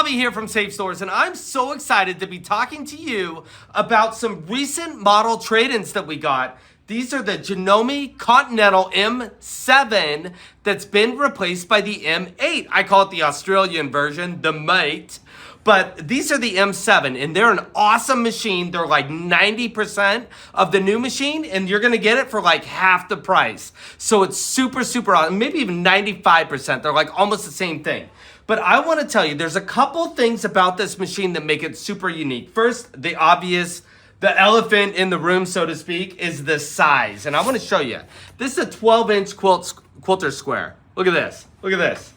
Bobby here from Safe Stores, and I'm so excited to be talking to you about some recent model trade-ins that we got. These are the Janome Continental M7 that's been replaced by the M8. I call it the Australian version, the mate. But these are the M7, and they're an awesome machine. They're like 90% of the new machine, and you're gonna get it for like half the price. So it's super, super awesome, maybe even 95%. They're like almost the same thing. But I wanna tell you, there's a couple things about this machine that make it super unique. First, the obvious, the elephant in the room, so to speak, is the size. And I wanna show you. This is a 12-inch quilter square. Look at this, look at this.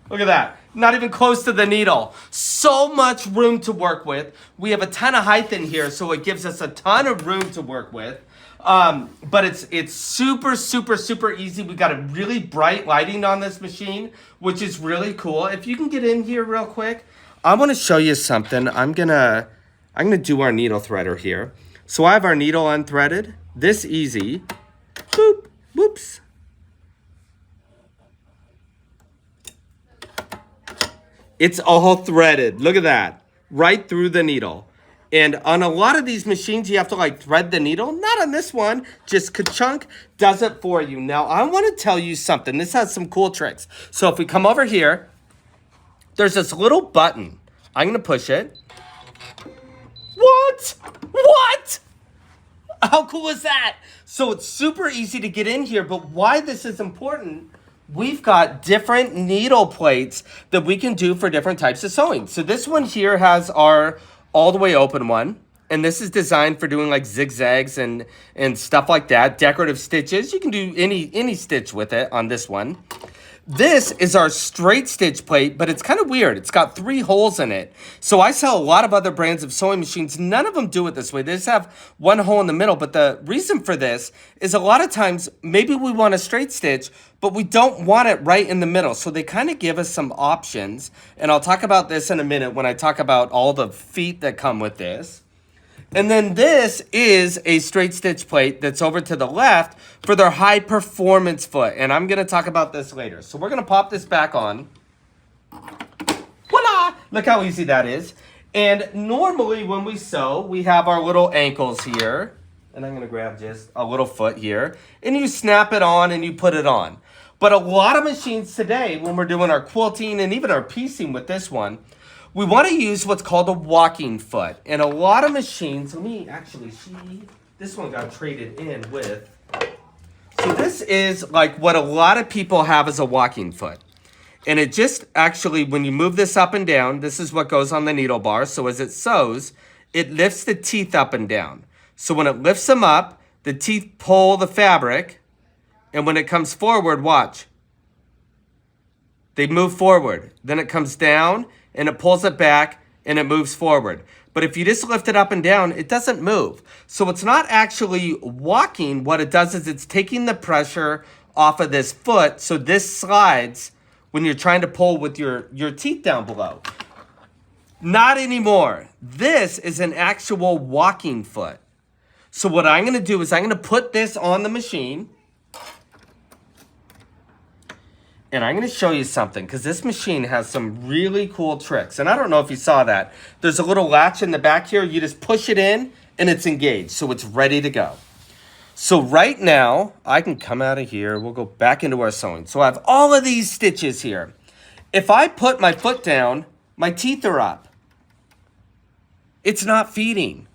Look at that. Not even close to the needle. So much room to work with. We have a ton of height in here, so it gives us a ton of room to work with. But it's super, super, super easy. We got a really bright lighting on this machine, which is really cool. If you can get in here real quick, I want to show you something. I'm gonna do our needle threader here. So I have our needle unthreaded. This easy. Boop, whoops. It's all threaded. Look at that. Right through the needle. And on a lot of these machines, you have to like thread the needle. Not on this one. Just ka-chunk does it for you. Now, I want to tell you something. This has some cool tricks. So if we come over here, there's this little button. I'm going to push it. What? What? How cool is that? So it's super easy to get in here. But why this is important, we've got different needle plates that we can do for different types of sewing. So this one here has our all the way open one. And this is designed for doing like zigzags and stuff like that. Decorative stitches. You can do any stitch with it on this one. This is our straight stitch plate, but it's kind of weird. It's got 3 holes in it. So I sell a lot of other brands of sewing machines. None of them do it this way. They just have 1 hole in the middle. But the reason for this is a lot of times, maybe we want a straight stitch, but we don't want it right in the middle. So they kind of give us some options. And I'll talk about this in a minute when I talk about all the feet that come with this. And then this is a straight stitch plate that's over to the left for their high performance foot. And I'm gonna talk about this later. So we're gonna pop this back on. Voila! Look how easy that is. And normally when we sew, we have our little ankles here. And I'm gonna grab just a little foot here. And you snap it on and you put it on. But a lot of machines today, when we're doing our quilting and even our piecing with this one, we want to use what's called a walking foot. And a lot of machines, let me actually see, this one got traded in with. So this is like what a lot of people have as a walking foot. And it just actually, when you move this up and down, this is what goes on the needle bar. So as it sews, it lifts the teeth up and down. So when it lifts them up, the teeth pull the fabric. And when it comes forward, watch. They move forward. Then it comes down. And it pulls it back, and it moves forward. But if you just lift it up and down, it doesn't move. So it's not actually walking. What it does is it's taking the pressure off of this foot, so this slides when you're trying to pull with your teeth down below. Not anymore. This is an actual walking foot. So what I'm going to do is I'm going to put this on the machine. And I'm going to show you something, because this machine has some really cool tricks. And I don't know if you saw that. There's a little latch in the back here. You just push it in, and it's engaged. So it's ready to go. So right now, I can come out of here. We'll go back into our sewing. So I have all of these stitches here. If I put my foot down, my teeth are up. It's not feeding.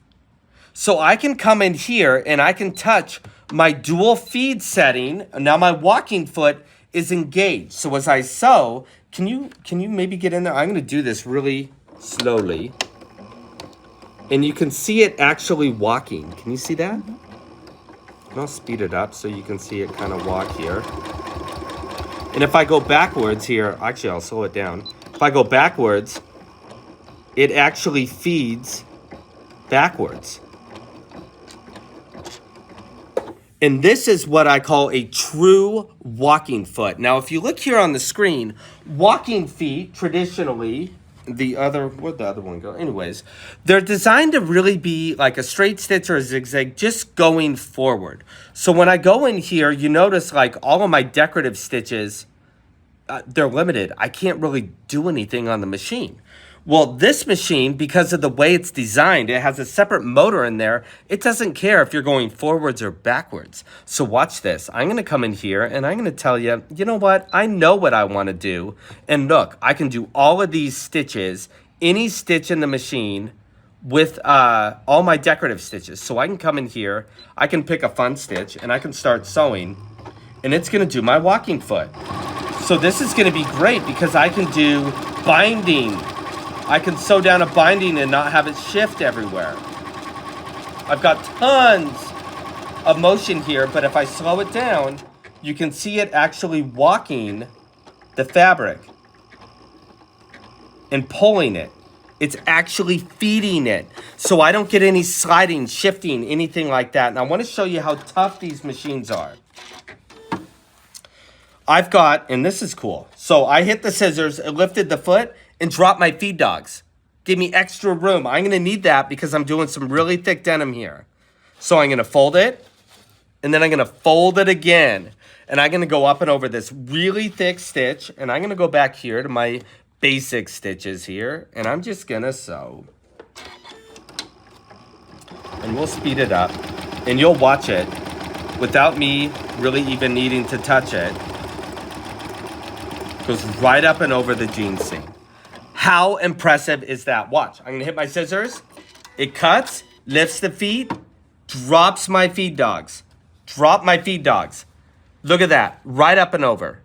So I can come in here, and I can touch my dual feed setting. Now my walking foot is engaged. So as I sew, can you maybe get in there? I'm gonna do this really slowly. And you can see it actually walking. Can you see that? And I'll speed it up so you can see it kind of walk here. And if I go backwards here, actually I'll slow it down. If I go backwards, it actually feeds backwards. And this is what I call a true walking foot. Now, if you look here on the screen, walking feet, traditionally, where'd the other one go? Anyways, they're designed to really be like a straight stitch or a zigzag, just going forward. So when I go in here, you notice like all of my decorative stitches they're limited. I can't really do anything on the machine. Well, this machine, because of the way it's designed, it has a separate motor in there. It doesn't care if you're going forwards or backwards. So watch this. I'm going to come in here and I'm going to tell you, you know what? I know what I want to do. And look, I can do all of these stitches, any stitch in the machine with all my decorative stitches. So I can come in here, I can pick a fun stitch and I can start sewing and it's going to do my walking foot. So this is going to be great because I can do binding. I can sew down a binding and not have it shift everywhere. I've got tons of motion here, but if I slow it down, you can see it actually walking the fabric and pulling it. It's actually feeding it. So I don't get any sliding, shifting, anything like that. And I want to show you how tough these machines are. I've got, and this is cool. So I hit the scissors, it lifted the foot, and drop my feed dogs. Give me extra room. I'm gonna need that because I'm doing some really thick denim here. So I'm gonna fold it, and then I'm gonna fold it again. And I'm gonna go up and over this really thick stitch, and I'm gonna go back here to my basic stitches here, and I'm just gonna sew. And we'll speed it up, and you'll watch it without me really even needing to touch it. Goes right up and over the jean seam. How impressive is that? Watch, I'm gonna hit my scissors. It cuts, lifts the feet, drops my feed dogs. Drop my feed dogs. Look at that, right up and over.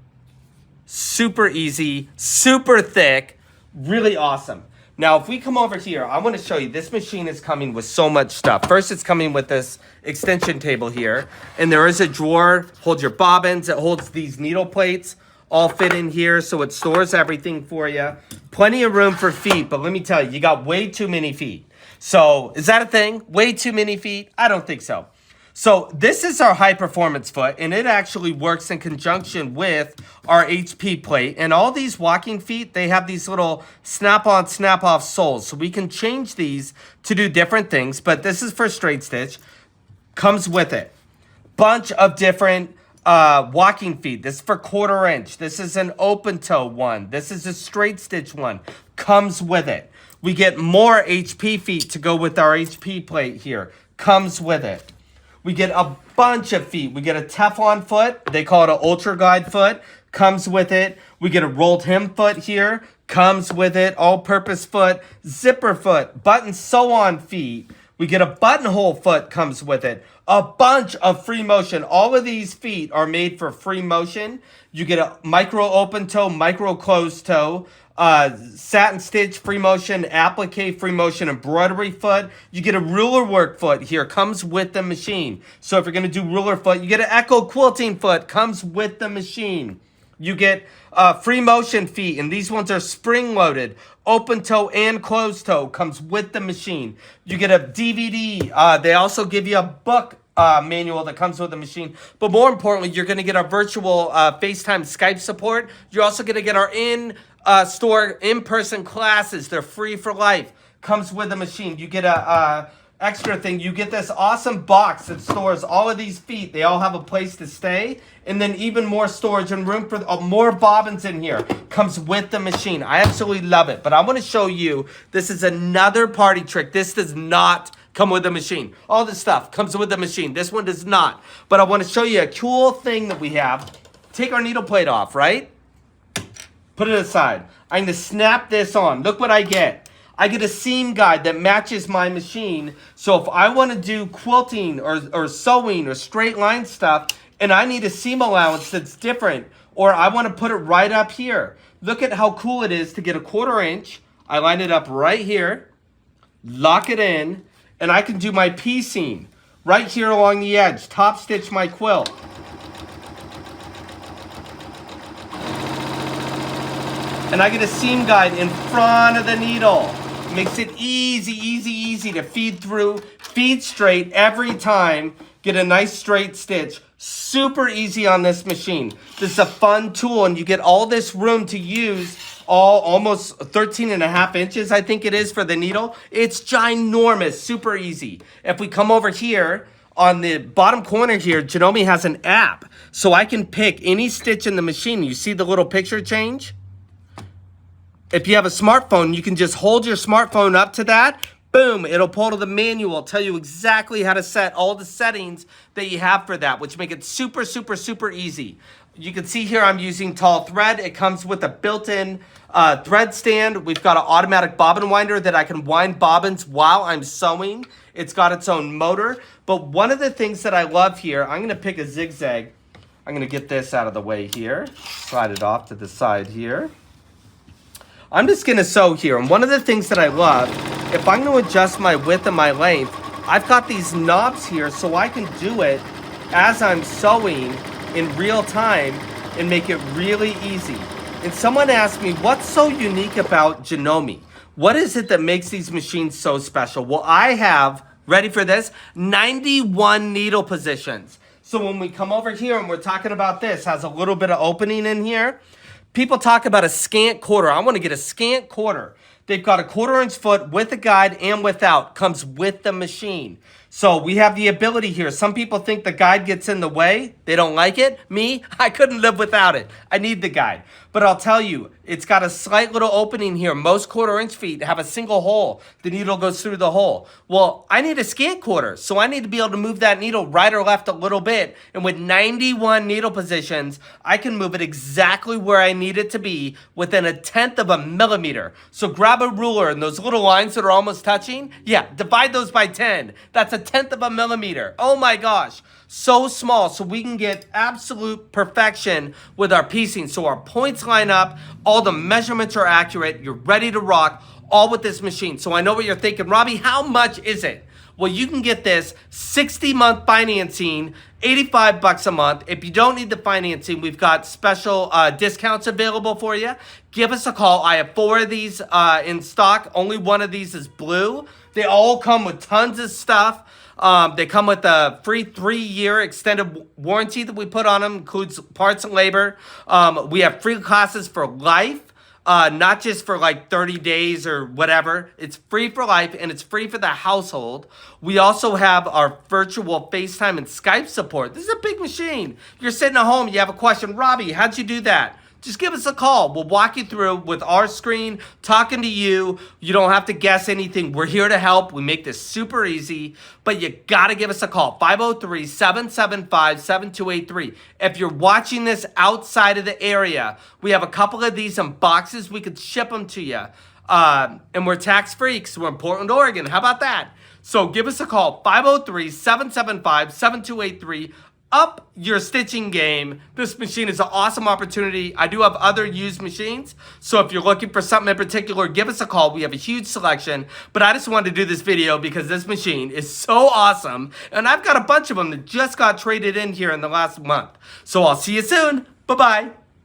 Super easy, super thick, really awesome. Now, if we come over here, I wanna show you, this machine is coming with so much stuff. First, it's coming with this extension table here, and there is a drawer, holds your bobbins, it holds these needle plates, all fit in here, so it stores everything for you. Plenty of room for feet, but let me tell you, you got way too many feet. So, is that a thing? Way too many feet? I don't think so. So, this is our high performance foot, and it actually works in conjunction with our HP plate. And all these walking feet, they have these little snap-on, snap-off soles. So, we can change these to do different things, but this is for straight stitch. Comes with it. Bunch of different walking feet. This is for 1/4 inch. This is an open toe one. This is a straight stitch one. Comes with it. We get more HP feet to go with our HP plate here. Comes with it. We get a bunch of feet. We get a Teflon foot. They call it an Ultra Glide foot. Comes with it. We get a rolled hem foot here. Comes with it. All-purpose foot. Zipper foot. Button sew-on feet. We get a buttonhole foot comes with it. A bunch of free motion. All of these feet are made for free motion. You get a micro open toe, micro closed toe, satin stitch, free motion, applique, free motion, embroidery foot. You get a ruler work foot here, comes with the machine. So if you're gonna do ruler foot, you get an echo quilting foot, comes with the machine. You get free motion feet, and these ones are spring loaded. Open toe and closed toe comes with the machine. You get a DVD. They also give you a book manual that comes with the machine. But more importantly, you're going to get our virtual FaceTime Skype support. You're also going to get our in-store, in-person classes. They're free for life. Comes with the machine. You get a extra thing. You get this awesome box that stores all of these feet. They all have a place to stay. And then even more storage and room for more bobbins in here. Comes with the machine. I absolutely love it. But I want to show you, this is another party trick. This does not come with the machine. All this stuff comes with the machine. This one does not. But I want to show you a cool thing that we have. Take our needle plate off, right? Put it aside. I'm going to snap this on. Look what I get. I get a seam guide that matches my machine. So if I want to do quilting or sewing or straight line stuff, and I need a seam allowance that's different, or I want to put it right up here. Look at how cool it is to get a 1/4 inch. I line it up right here, lock it in, and I can do my P seam right here along the edge, top stitch my quilt. And I get a seam guide in front of the needle. Makes it easy, easy, easy to feed through, feed straight every time, get a nice straight stitch. Super easy on this machine. This is a fun tool, and you get all this room to use, almost 13.5 inches, I think it is, for the needle. It's ginormous, super easy. If we come over here, on the bottom corner here, Janome has an app. So I can pick any stitch in the machine. You see the little picture change? If you have a smartphone, you can just hold your smartphone up to that. Boom, it'll pull to the manual, tell you exactly how to set all the settings that you have for that, which make it super, super, super easy. You can see here I'm using tall thread. It comes with a built-in thread stand. We've got an automatic bobbin winder that I can wind bobbins while I'm sewing. It's got its own motor. But one of the things that I love here, I'm gonna pick a zigzag. I'm gonna get this out of the way here. Slide it off to the side here. I'm just gonna sew here, and one of the things that I love, if I'm gonna adjust my width and my length, I've got these knobs here so I can do it as I'm sewing in real time and make it really easy. And someone asked me, what's so unique about Janome? What is it that makes these machines so special? Well, I have, ready for this, 91 needle positions. So when we come over here and we're talking about this, has a little bit of opening in here. People talk about a scant quarter. I want to get a scant quarter. They've got a 1/4 inch foot with a guide and without. Comes with the machine. So we have the ability here. Some people think the guide gets in the way. They don't like it. Me, I couldn't live without it. I need the guide. But I'll tell you, it's got a slight little opening here. Most 1/4 inch feet have a single hole. The needle goes through the hole. Well, I need a scant quarter, so I need to be able to move that needle right or left a little bit. And with 91 needle positions, I can move it exactly where I need it to be within 1/10 of a millimeter. So grab a ruler and those little lines that are almost touching, yeah, divide those by 10. That's 1/10 of a millimeter. Oh my gosh. So small, so we can get absolute perfection with our piecing. So our points line up, all the measurements are accurate, you're ready to rock, all with this machine. So I know what you're thinking, Robbie, how much is it? Well, you can get this 60-month financing, 85 bucks a month. If you don't need the financing, we've got special discounts available for you. Give us a call. I have 4 of these in stock. Only one of these is blue. They all come with tons of stuff. They come with a free 3-year extended warranty that we put on them, includes parts and labor. We have free classes for life, not just for like 30 days or whatever. It's free for life and it's free for the household. We also have our virtual FaceTime and Skype support. This is a big machine. You're sitting at home, you have a question, Robbie, how'd you do that? Just give us a call. We'll walk you through with our screen, talking to you. You don't have to guess anything. We're here to help. We make this super easy, but you gotta give us a call, 503-775-7283. If you're watching this outside of the area, we have a couple of these in boxes. We could ship them to you. And we're tax-free because we're in Portland, Oregon. How about that? So give us a call, 503-775-7283. Up your stitching game. This machine is an awesome opportunity. I do have other used machines, so if you're looking for something in particular, give us a call. We have a huge selection, but I just wanted to do this video because this machine is so awesome, and I've got a bunch of them that just got traded in here in the last month. So I'll see you soon. Bye-bye.